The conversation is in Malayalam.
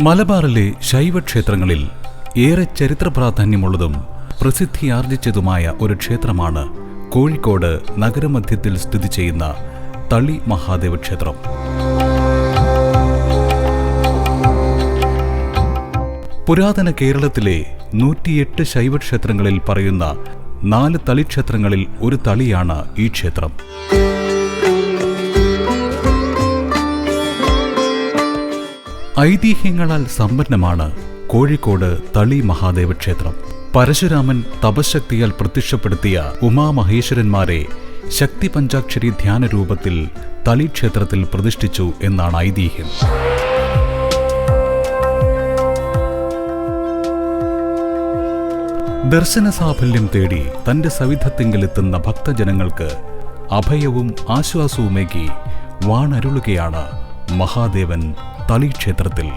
മലബാറിലെ ശൈവക്ഷേത്രങ്ങളിൽ ഏറെ ചരിത്ര പ്രാധാന്യമുള്ളതും പ്രസിദ്ധിയാർജിച്ചതുമായ ഒരു ക്ഷേത്രമാണ് കോഴിക്കോട് നഗരമധ്യത്തിൽ സ്ഥിതി ചെയ്യുന്ന തളി മഹാദേവ ക്ഷേത്രം. പുരാതന കേരളത്തിലെ 108 ശൈവക്ഷേത്രങ്ങളിൽ പറയുന്ന 4 തളിക്ഷേത്രങ്ങളിൽ ഒരു തളിയാണ് ഈ ക്ഷേത്രം. ഐതിഹ്യങ്ങളാൽ സമ്പന്നമാണ് കോഴിക്കോട് തളി മഹാദേവ ക്ഷേത്രം. പരശുരാമൻ തപശക്തിയാൽ പ്രത്യക്ഷപ്പെടുത്തിയ ഉമാമഹേശ്വരന്മാരെ ശക്തി പഞ്ചാക്ഷരി ധ്യാന രൂപത്തിൽ തളി ക്ഷേത്രത്തിൽ പ്രതിഷ്ഠിച്ചു എന്നാണ് ഐതിഹ്യം. ദർശന സാഫല്യം തേടി തന്റെ സവിധത്തിങ്കലെത്തുന്ന ഭക്തജനങ്ങൾക്ക് അഭയവും ആശ്വാസവുമേകി വാണരുളുകയാണ് മഹാദേവൻ തളി ക്ഷേത്രത്തിൽ.